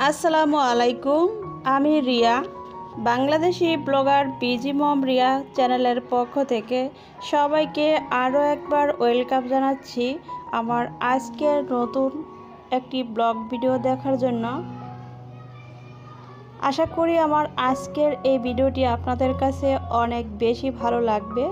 আসসালামু আলাইকুম। আমি রিয়া, বাংলাদেশি ব্লগার পিজি মম রিয়া চ্যানেলের পক্ষ থেকে সবাইকে আরও একবার ওয়েলকাম জানাচ্ছি আমার আজকের নতুন একটি ব্লগ ভিডিও দেখার জন্য। আশা করি আমার আজকের এই ভিডিওটি আপনাদের কাছে অনেক বেশি ভালো লাগবে।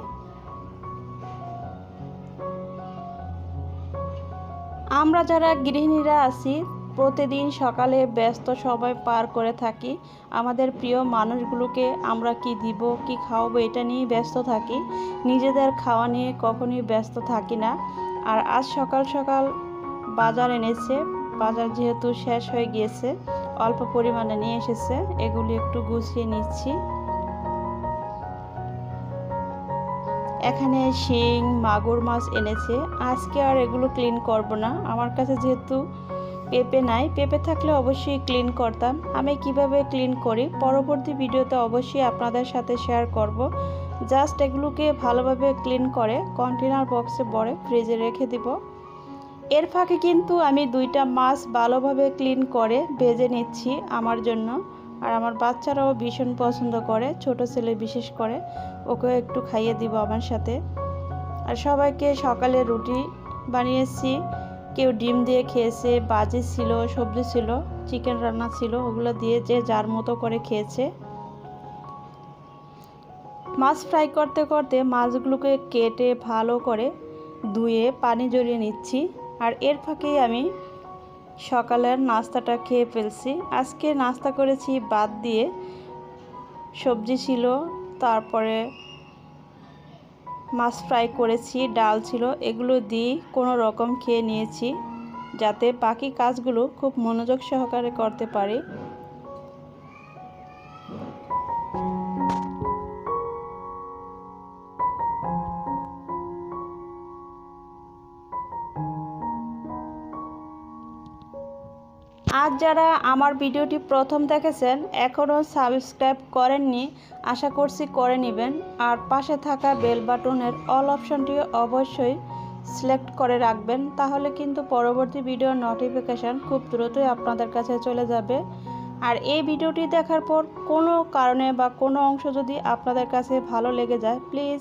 আমরা যারা গৃহিণীরা আছি প্রতিদিন সকালে ব্যস্ত সময় পার করে থাকি। আমাদের প্রিয় মানুষগুলোকে আমরা কি দিব, কি খাওয়াবো, এটা নিয়ে ব্যস্ত থাকি। নিজেদের খাওয়া নিয়ে কখনোই ব্যস্ত থাকি না। আর আজ সকাল সকাল বাজার এনেছে। বাজার যেহেতু শেষ হয়ে গিয়েছে, অল্প পরিমাণে নিয়ে এসেছে, এগুলি একটু গুছিয়ে নিচ্ছি। এখানে শিং মাগুর মাছ এনেছে। আজকে আর এগুলো ক্লিন করব না। আমার কাছে যেহেতু পেঁপে নাই, পেঁপে থাকলে অবশ্যই ক্লিন করতাম। আমি কিভাবে ক্লিন করি পরবর্তী ভিডিওতে অবশ্যই আপনাদের সাথে শেয়ার করব। জাস্ট এগুলোকে ভালোভাবে ক্লিন করে কন্টেনার বক্সে ভরে ফ্রিজে রেখে দিব। এর ফাঁকে কিন্তু আমি দুইটা মাছ ভালোভাবে ক্লিন করে ভেজে নিচ্ছি আমার জন্য। আর আমার বাচ্চারাও ভীষণ পছন্দ করে, ছোট ছেলে বিশেষ করে, ওকে একটু খাইয়ে দিব আমার সাথে। আর সবাইকে সকালে রুটি বানিয়েছি, কেউ ডিম দিয়ে খেয়েছে, ভাজি ছিল, সবজি ছিল, চিকেন রান্না ছিল, ওগুলো দিয়ে যে যার মতো করে খেয়েছে। মাছ ফ্রাই করতে করতে মাছগুলোকে কেটে ভালো করে ধুয়ে পানি ঝরিয়ে নিচ্ছি। আর এর ফাঁকেই আমি সকালের নাস্তাটা খেয়ে ফেলছি। আজকে নাস্তা করেছি ভাত দিয়ে, সবজি ছিল, তারপরে মাছ ফ্রাই করেছি, ডাল ছিল, এগুলো দিয়ে কোনো রকম খেয়ে নিয়েছি যাতে বাকি কাজগুলো খুব মনোযোগ সহকারে করতে পারি। আজ যারা আমার ভিডিওটি প্রথম দেখেছেন এখনও সাবস্ক্রাইব করেননি, আশা করছি করে নেবেন। আর পাশে থাকা বেল বাটনের অল অপশনটি অবশ্যই সিলেক্ট করে রাখবেন, তাহলে কিন্তু পরবর্তী ভিডিওর নোটিফিকেশান খুব দ্রুতই আপনাদের কাছে চলে যাবে। আর এই ভিডিওটি দেখার পর কোনো কারণে বা কোনো অংশ যদি আপনাদের কাছে ভালো লেগে যায়, প্লিজ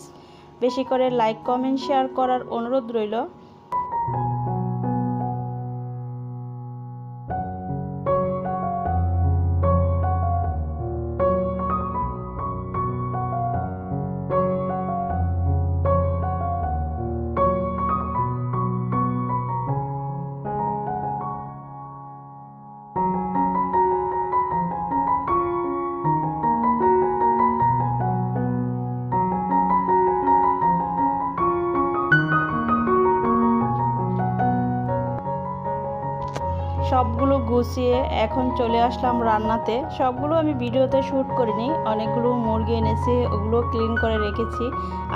বেশি করে লাইক কমেন্ট শেয়ার করার অনুরোধ রইল। সবগুলো গুছিয়ে এখন চলে আসলাম রান্নাতে। সবগুলো আমি ভিডিওতে শ্যুট করিনি, অনেকগুলো মুরগি এনেছি, ওগুলো ক্লিন করে রেখেছি।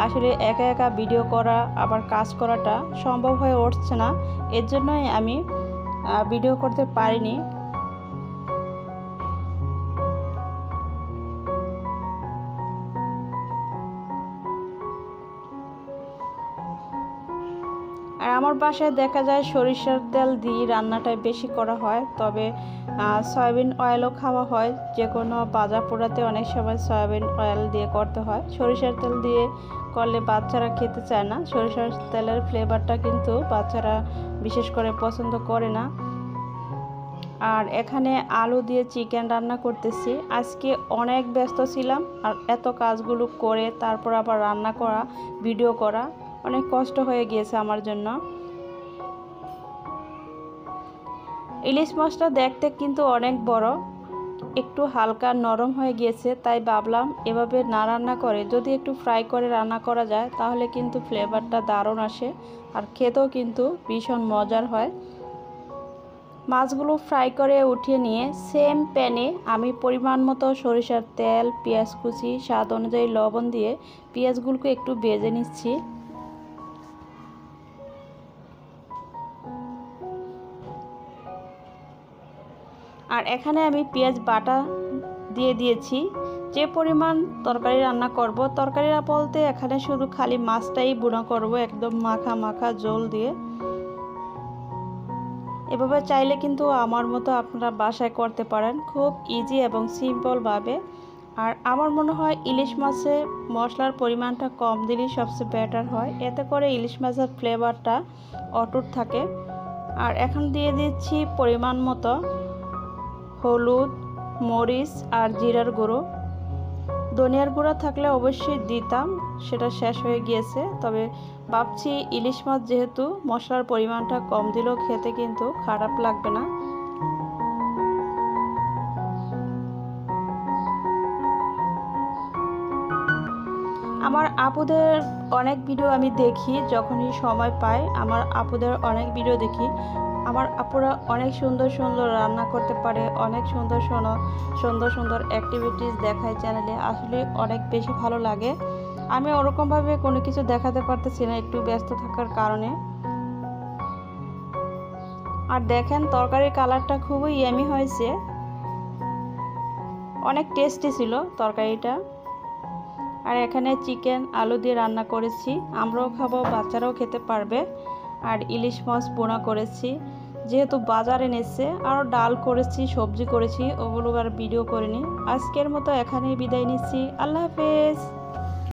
আসলে একা একা ভিডিও করা আবার কাজ করাটা সম্ভব হয়ে উঠছে না, এর জন্যই আমি ভিডিও করতে পারিনি। আর আমার বাসায় দেখা যায় সরিষার তেল দিয়ে রান্নাটাই বেশি করা হয়, তবে সয়াবিন অয়েলও খাওয়া হয়। যে কোনো ভাজা পোড়াতে অনেক সময় সয়াবিন অয়েল দিয়ে করতে হয়। সরিষার তেল দিয়ে করলে বাচ্চারা খেতে চায় না, সরিষার তেলের ফ্লেভারটা কিন্তু বাচ্চারা বিশেষ করে পছন্দ করে না। আর এখানে আলু দিয়ে চিকেন রান্না করতেছি। আজকে অনেক ব্যস্ত ছিলাম, আর এত কাজগুলো করে তারপর আবার রান্না করা, ভিডিও করা অনেক কষ্ট হয়ে গিয়েছে আমার জন্য। ইলিশ মাছটা দেখতে কিন্তু অনেক বড়, একটু হালকা নরম হয়ে গিয়েছে, তাই ভাবলাম এভাবে না রান্না করে যদি একটু ফ্রাই করে রান্না করা যায় তাহলে কিন্তু ফ্লেভারটা দারুণ আসে, আর খেতেও কিন্তু ভীষণ মজার হয়। মাছগুলো ফ্রাই করে উঠিয়ে নিয়ে সেম প্যানে আমি পরিমাণ মতো সরিষার তেল, পেঁয়াজ কুচি, স্বাদ অনুযায়ী লবণ দিয়ে পেঁয়াজগুলোকে একটু ভেজে নিচ্ছি। আর এখানে আমি পেঁয়াজ বাটা দিয়ে দিয়েছি। যে পরিমাণ তরকারি রান্না করব, তরকারি বলতে এখানে শুধু খালি মাছটাই ভুনা করব, একদম মাখা মাখা ঝোল দিয়ে। এভাবে চাইলে কিন্তু আমার মতো আপনারা বাসায় করতে পারেন, খুব ইজি এবং সিম্পলভাবে। আর আমার মনে হয় ইলিশ মাছে মশলার পরিমাণটা কম দিলেই সবচেয়ে বেটার হয়, এতে করে ইলিশ মাছের ফ্লেভারটা অটুট থাকে। আর এখন দিয়ে দিচ্ছি পরিমাণ মতো হলুদ, মরিচ আর জিরার গুঁড়ো। ধনিয়ার গুঁড়ো থাকলে অবশ্যই দিতাম, সেটা শেষ হয়ে গিয়েছে। তবে ভাবছি ইলিশ মাছ যেহেতু মশলার পরিমাণটা কম দিলেও খেতে কিন্তু খারাপ লাগবে না। আমার আপুদের অনেক ভিডিও আমি দেখি, যখনই সময় পাই আমার আপুদের অনেক ভিডিও দেখি। আমার আপুরা অনেক সুন্দর সুন্দর রান্না করতে পারে, অনেক সুন্দর সুন্দর সুন্দর অ্যাক্টিভিটিস দেখায় চ্যানেলে, আসলে অনেক বেশি ভালো লাগে। আমি ওরকমভাবে কোনো কিছু দেখাতে পারতেছি না একটু ব্যস্ত থাকার কারণে। আর দেখেন তরকারির কালারটা খুবই ইয়ামি হয়েছে, অনেক টেস্টি ছিল তরকারিটা। আর এখানে চিকেন আলু দিয়ে রান্না করেছি, আমরাও খাবো, বাচ্চারাও খেতে পারবে। আর ইলিশ মাছ বোনা করেছি, যেহেতু বাজার এনেছে। আরও ডাল করেছি, সবজি করেছি, ওগুলো আর ভিডিও করিনি। আজকের মতো এখানেই বিদায় নিচ্ছি, আল্লাহ হাফেজ।